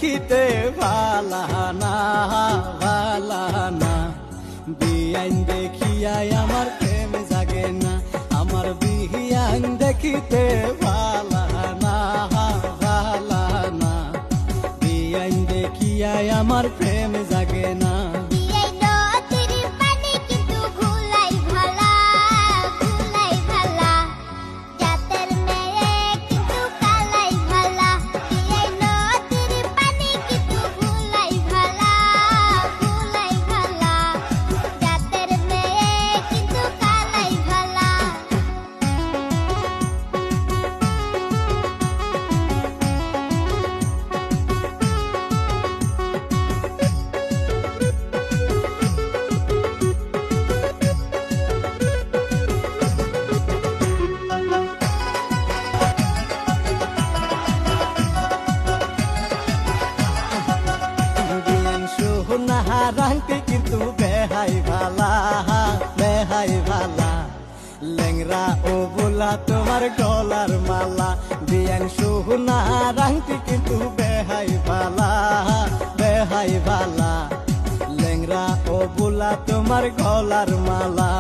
দেখিতে ভালানা ভালানা, বিয়ান দেখিয়াই আমার প্রেম জাগে না, আমার বিয়ান দেখিতে ভালানা ভালানা, বিয়ান দেখিয়াই আমার প্রেম জাগে না। রাংটি কিন্তু বেহাই ভালা বেহাই ভালা, লেংরা ও বোলা তোমার গলার মালা, বিয়ান সোহনা রাংটি কিন্তু বেহাই ভালা বেহাই ভালা, লেংরা ও বোলা তোমার গলার মালা।